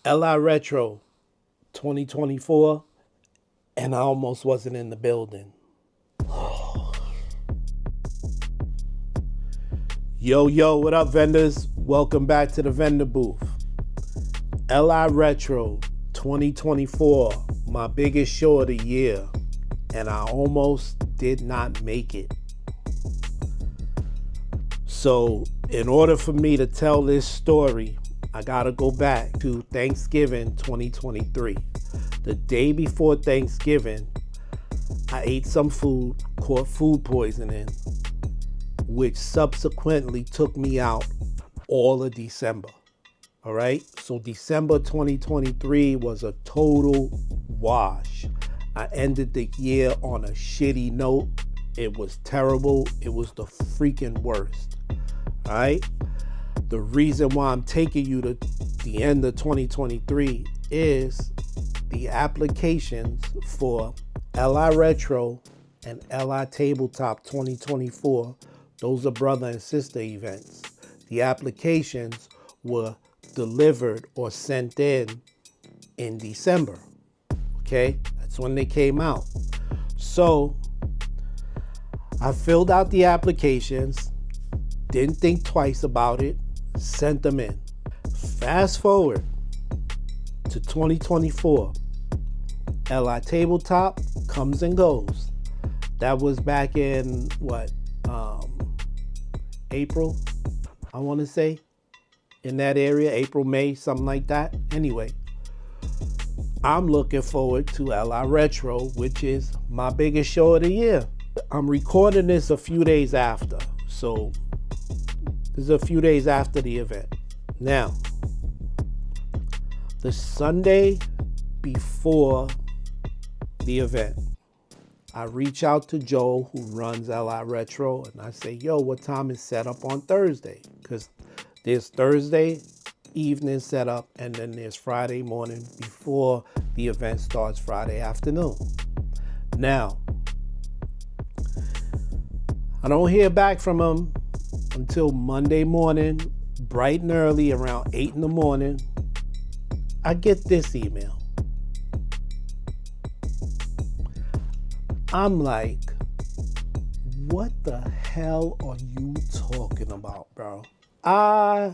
LIRETRO 2024, and I almost wasn't in the building. Yo, what up, vendors? Welcome back to the vendor booth. LIRETRO 2024, my biggest show of the year, and I almost did not make it. So, in order for me to tell this story, I gotta go back to Thanksgiving 2023. The day before Thanksgiving, I ate some food, caught food poisoning, which subsequently took me out all of December. All right, so December 2023 was a total wash. I ended the year on a shitty note. It was terrible. It was the freaking worst. All right. The reason why I'm taking you to the end of 2023 is the applications for LIRETRO and LI Tabletop 2024. Those are brother and sister events. The applications were delivered or sent in December. Okay, that's when they came out. So I filled out the applications, didn't think twice about it, sent them in. Fast forward to 2024. LI Tabletop comes and goes. That was back in April, I want to say, in that area, April, May, something like that. Anyway, I'm looking forward to LIRETRO, which is my biggest show of the year. I'm recording this a few days after, so this is a few days after the event. Now, the Sunday before the event, I reach out to Joe, who runs LIRETRO, and I say, yo, what time is set up on Thursday? Because there's Thursday evening set up, and then there's Friday morning before the event starts Friday afternoon. Now, I don't hear back from him until Monday morning, bright and early, around 8 in the morning. I get this email. I'm like, what the hell are you talking about, bro? I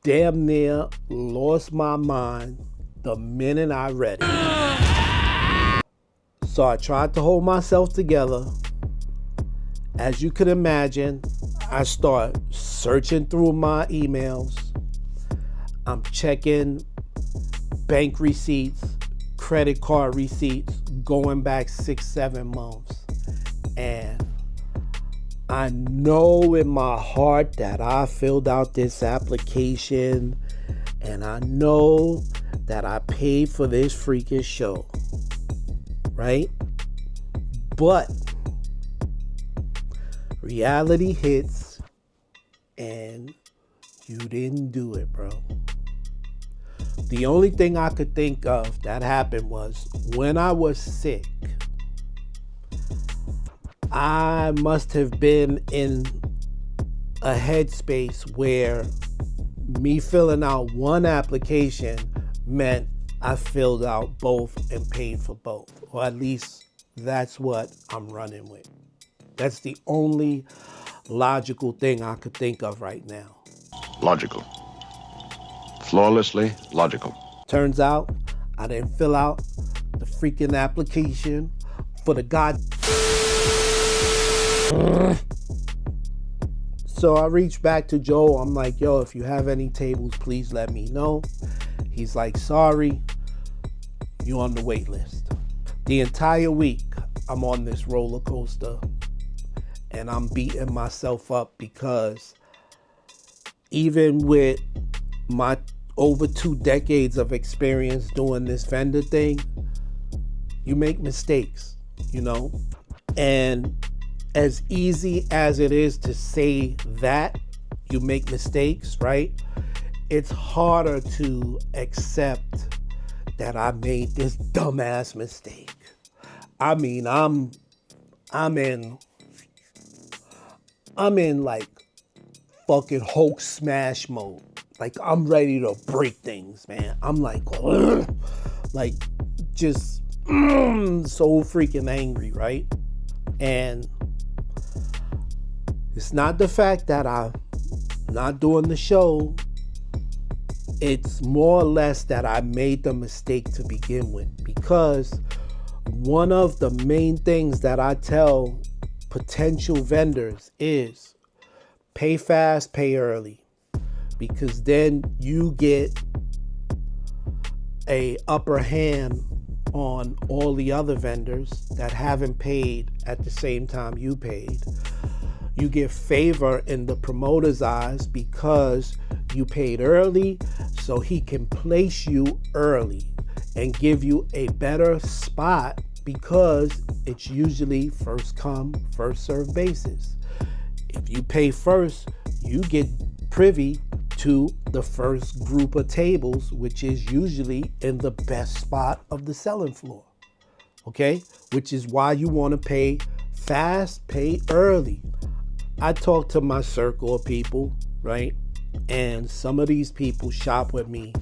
damn near lost my mind the minute I read it. So I tried to hold myself together. As you could imagine, I start searching through my emails. I'm checking bank receipts, credit card receipts, going back 6-7 months. And I know in my heart that I filled out this application, and I know that I paid for this freaking show, right? But reality hits, and you didn't do it, bro. The only thing I could think of that happened was when I was sick, I must have been in a headspace where me filling out one application meant I filled out both and paid for both. Or at least that's what I'm running with. That's the only logical thing I could think of right now. Logical. Flawlessly logical. Turns out I didn't fill out the freaking application for the god. So I reached back to Joe. I'm like, yo, if you have any tables, please let me know. He's like, sorry, you on the wait list. The entire week, I'm on this roller coaster, and I'm beating myself up because even with my over 2 decades of experience doing this vendor thing, you make mistakes, you know? And as easy as it is to say that you make mistakes, right? It's harder to accept that I made this dumbass mistake. I mean, I'm in like fucking Hulk smash mode. Like, I'm ready to break things, man. I'm like, like just so freaking angry, right? And it's not the fact that I'm not doing the show. It's more or less that I made the mistake to begin with, because one of the main things that I tell potential vendors is pay fast, pay early, because then you get a upper hand on all the other vendors that haven't paid at the same time you paid. You get favor in the promoter's eyes because you paid early, so he can place you early and give you a better spot, because it's usually first come, first served basis. If you pay first, you get privy to the first group of tables, which is usually in the best spot of the selling floor. Okay? Which is why you want to pay fast, pay early. I talk to my circle of people, right? And some of these people shop with me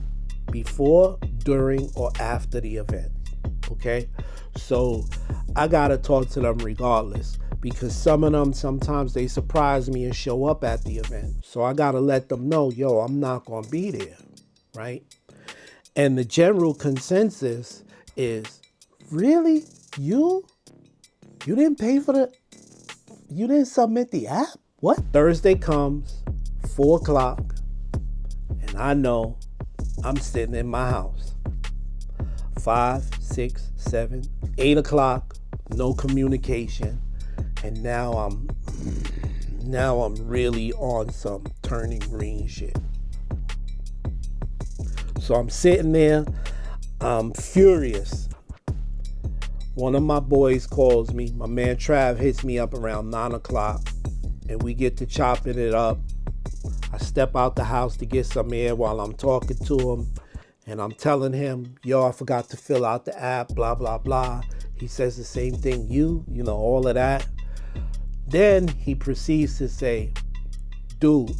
before, during, or after the event. Okay? So I gotta talk to them regardless, because some of them, sometimes they surprise me and show up at the event. So I gotta let them know, yo, I'm not gonna be there, right? And the general consensus is, really? You didn't pay for you didn't submit the app? What? Thursday comes, 4 o'clock, and I know I'm sitting in my house. 5, 6, 7, 8 o'clock, no communication. And now I'm really on some turning green shit. So I'm sitting there, I'm furious. One of my boys calls me, my man Trav hits me up around 9 o'clock, and we get to chopping it up. I step out the house to get some air while I'm talking to him, and I'm telling him, yo, I forgot to fill out the app, blah, blah, blah. He says the same thing, you know, all of that. Then he proceeds to say, dude,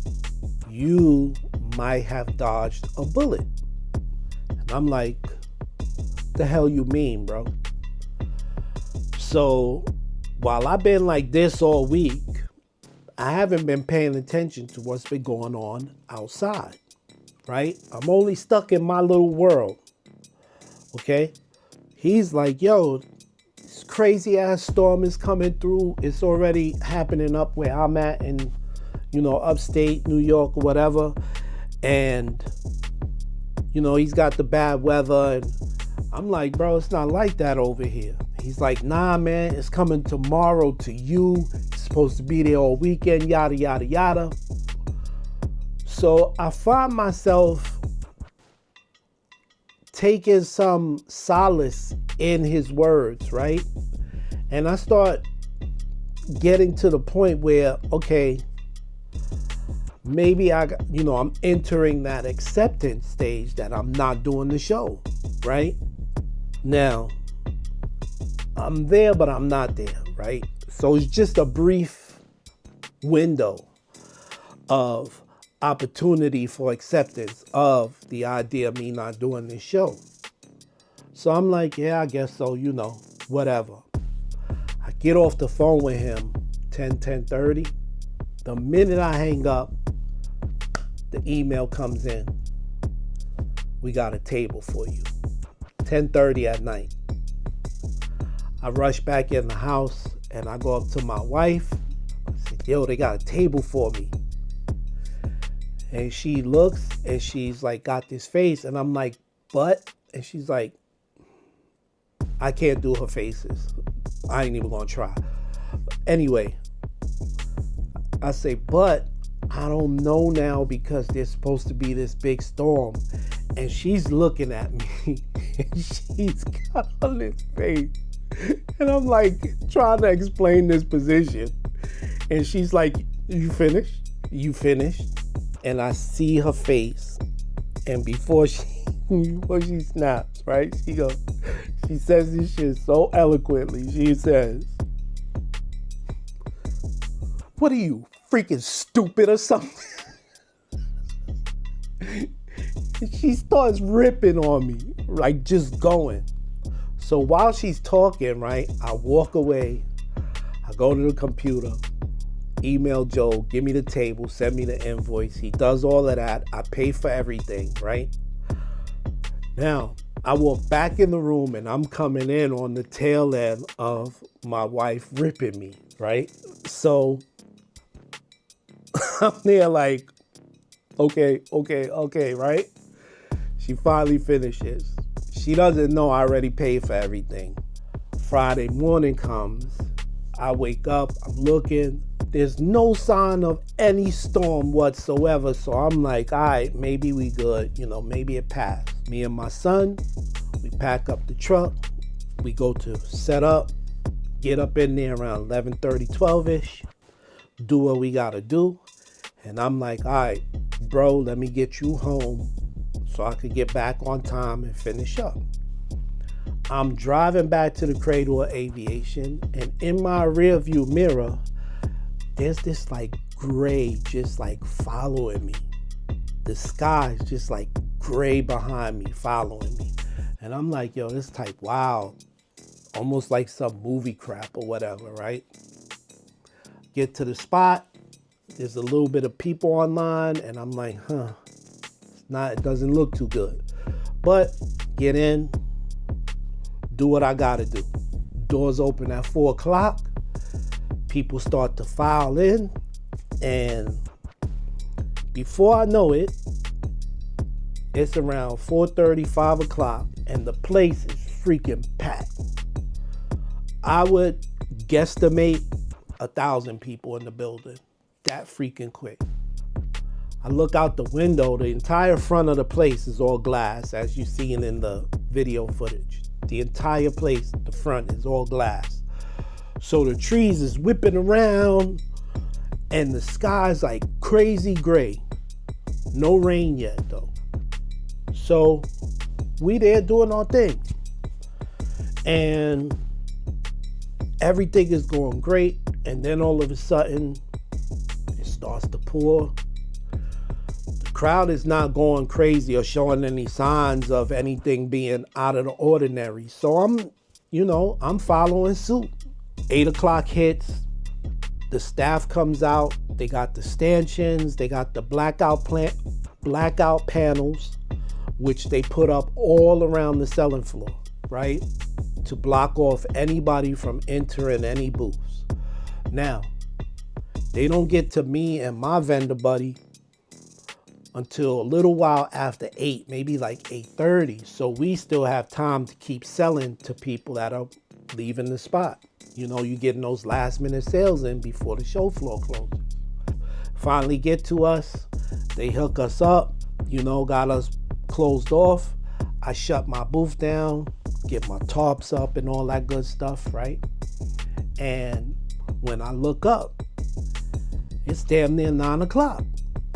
you might have dodged a bullet. And I'm like, the hell you mean, bro? So while I've been like this all week, I haven't been paying attention to what's been going on outside, right? I'm only stuck in my little world, okay? He's like, yo, this crazy ass storm is coming through. It's already happening up where I'm at in, you know, upstate New York or whatever. And, you know, he's got the bad weather. And I'm like, bro, it's not like that over here. He's like, nah, man, it's coming tomorrow to you. It's supposed to be there all weekend, yada, yada, yada. So I find myself taking some solace in his words, right? And I start getting to the point where, okay, maybe I'm entering that acceptance stage that I'm not doing the show, right? Now, I'm there, but I'm not there, right? So it's just a brief window of opportunity for acceptance of the idea of me not doing this show. So I'm like, yeah, I guess so, you know, whatever. I get off the phone with him 10:30. The minute I hang up, the email comes in. We got a table for you. 10:30 at night. I rush back in the house and I go up to my wife. I said, yo, they got a table for me. And she looks and she's like, got this face. And I'm like, but? And she's like, I can't do her faces. I ain't even gonna try. Anyway, I say, but I don't know now because there's supposed to be this big storm. And she's looking at me and she's got on this face. And I'm like trying to explain this position. And she's like, you finished? You finished? And I see her face. And before she snaps, right? She says this shit so eloquently. She says, what are you, freaking stupid or something? She starts ripping on me, like just going. So while she's talking, right, I walk away, I go to the computer, email Joe, give me the table, send me the invoice. He does all of that. I pay for everything, right? Now, I walk back in the room and I'm coming in on the tail end of my wife ripping me, right? So I'm there like, okay, right? She finally finishes. She doesn't know I already paid for everything. Friday morning comes, I wake up, I'm looking, there's no sign of any storm whatsoever. So I'm like, all right, maybe we good, maybe it passed. Me and my son, we pack up the truck, we go to set up, get up in there around 11:30, 12-ish, do what we gotta do. And I'm like, all right, bro, let me get you home so I could get back on time and finish up. I'm driving back to the Cradle of Aviation, and in my rear view mirror, there's this like gray just like following me. The sky's just like gray behind me, following me. And I'm like, yo, this type, wow, almost like some movie crap or whatever, right? Get to the spot, there's a little bit of people online, and I'm like, it doesn't look too good. But get in, do what I gotta do. Doors open at 4 o'clock, people start to file in, and before I know it, it's around 4:30, 5 o'clock, and the place is freaking packed. I would guesstimate 1,000 people in the building, that freaking quick. I look out the window, the entire front of the place is all glass, as you seen in the video footage. The entire place, the front is all glass. So the trees is whipping around and the sky's like crazy gray. No rain yet though. So we there doing our thing. And everything is going great. And then all of a sudden, it starts to pour. The crowd is not going crazy or showing any signs of anything being out of the ordinary. So I'm following suit. 8 o'clock hits, the staff comes out, they got the stanchions, they got the blackout panels, which they put up all around the selling floor, right? To block off anybody from entering any booths. Now, they don't get to me and my vendor buddy until a little while after 8, maybe like 8:30. So we still have time to keep selling to people that are leaving the spot. You getting those last minute sales in before the show floor closes. Finally get to us. They hook us up, got us closed off. I shut my booth down, get my tarps up and all that good stuff, right? And when I look up, it's damn near 9 o'clock.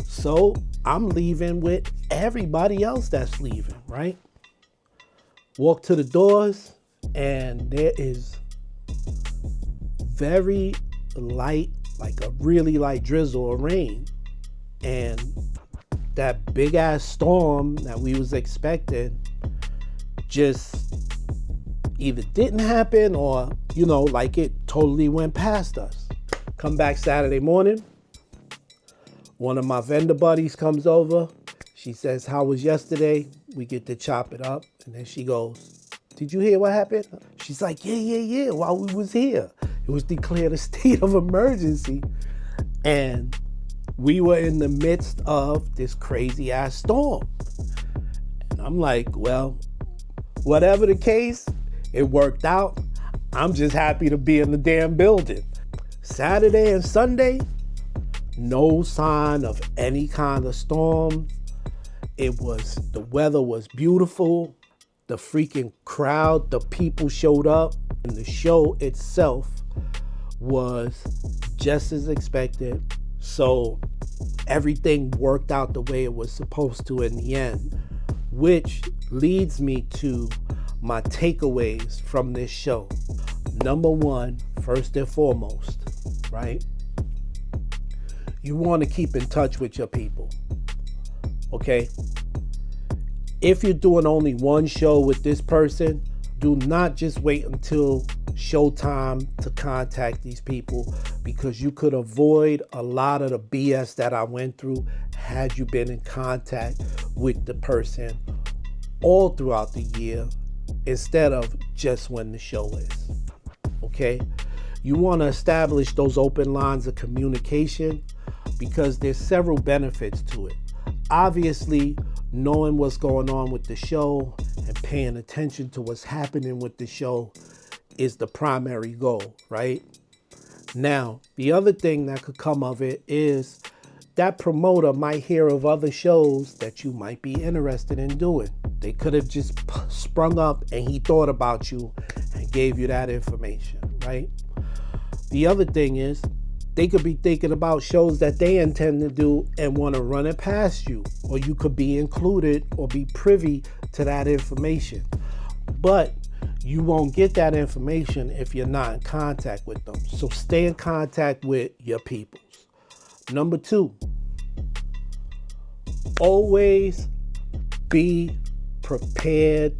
So I'm leaving with everybody else that's leaving, right? Walk to the doors, and there is very light, like a really light drizzle or rain. And that big ass storm that we was expecting just either didn't happen or, like it totally went past us. Come back Saturday morning, one of my vendor buddies comes over. She says, how was yesterday? We get to chop it up. And then she goes, did you hear what happened? She's like, yeah, while we was here. It was declared a state of emergency. And we were in the midst of this crazy ass storm. And I'm like, well, whatever the case, it worked out. I'm just happy to be in the damn building. Saturday and Sunday, no sign of any kind of storm. The weather was beautiful. The freaking crowd, the people showed up, and the show itself was just as expected. So everything worked out the way it was supposed to in the end, which leads me to my takeaways from this show. Number one, first and foremost, right? You want to keep in touch with your people, okay? If you're doing only one show with this person, do not just wait until showtime to contact these people, because you could avoid a lot of the BS that I went through had you been in contact with the person all throughout the year instead of just when the show is. Okay? You want to establish those open lines of communication because there's several benefits to it. Obviously, knowing what's going on with the show and paying attention to what's happening with the show is the primary goal, right? Now, the other thing that could come of it is that promoter might hear of other shows that you might be interested in doing. They could have just sprung up and he thought about you and gave you that information, right? The other thing is they could be thinking about shows that they intend to do and want to run it past you, or you could be included or be privy to that information. But you won't get that information if you're not in contact with them. So stay in contact with your peoples. Number 2, always be prepared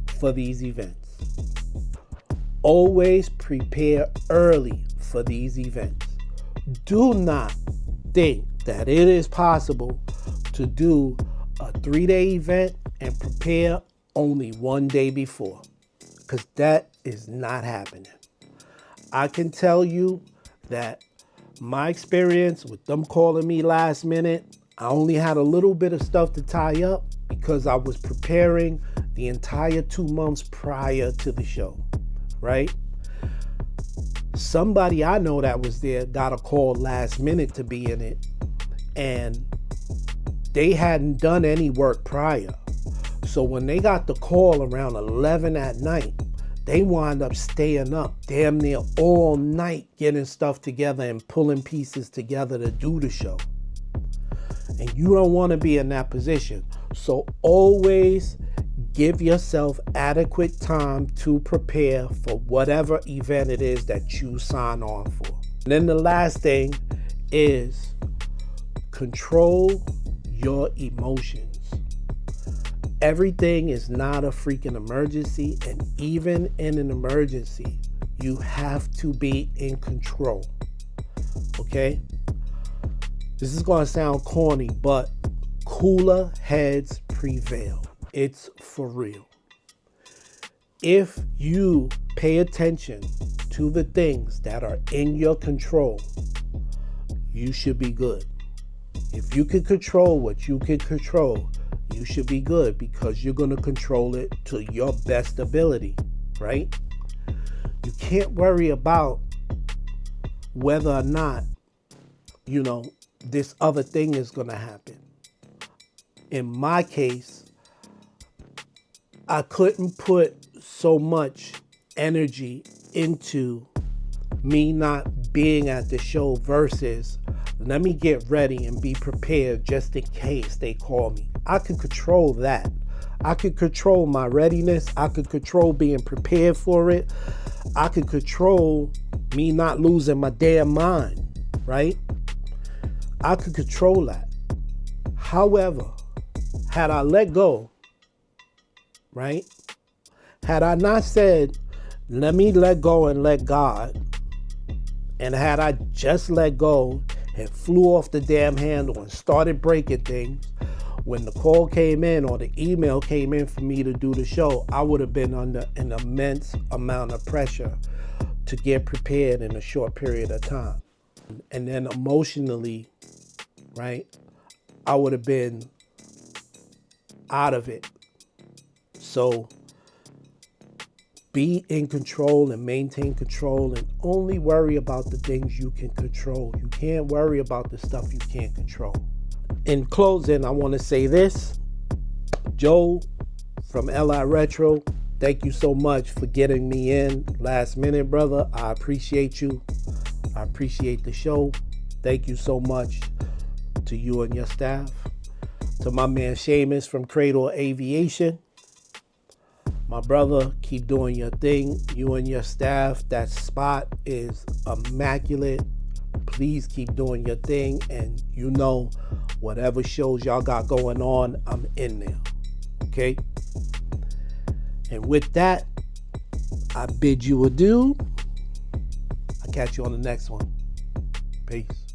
for these events. Always prepare early for these events. Do not think that it is possible to do a 3-day event and prepare only 1 day before, because that is not happening. I can tell you that my experience with them calling me last minute, I only had a little bit of stuff to tie up because I was preparing the entire 2 months prior to the show, right? Somebody I know that was there got a call last minute to be in it, and they hadn't done any work prior. So when they got the call around 11 at night, they wound up staying up damn near all night getting stuff together and pulling pieces together to do the show. And you don't want to be in that position. So always give yourself adequate time to prepare for whatever event it is that you sign on for. And then the last thing is control your emotions. Everything is not a freaking emergency, and even in an emergency, you have to be in control. Okay? This is going to sound corny, but cooler heads prevail. It's for real. If you pay attention to the things that are in your control, you should be good. If you can control what you can control, you should be good, because you're going to control it to your best ability, right? You can't worry about whether or not, this other thing is going to happen. In my case, I couldn't put so much energy into me not being at the show versus let me get ready and be prepared just in case they call me. I could control that. I could control my readiness. I could control being prepared for it. I could control me not losing my damn mind, right? I could control that. However, had I let go, right? Had I not said, let me let go and let God, and had I just let go and flew off the damn handle and started breaking things, when the call came in or the email came in for me to do the show, I would have been under an immense amount of pressure to get prepared in a short period of time. And then emotionally, right, I would have been out of it. So be in control and maintain control, and only worry about the things you can control. You can't worry about the stuff you can't control. In closing, I want to say this. Joe from LIRETRO, thank you so much for getting me in last minute, brother. I appreciate you. I appreciate the show. Thank you so much to you and your staff. To my man Seamus from Cradle Aviation. My brother, keep doing your thing. You and your staff, that spot is immaculate. Please keep doing your thing. And whatever shows y'all got going on, I'm in there. Okay? And with that, I bid you adieu. I'll catch you on the next one. Peace.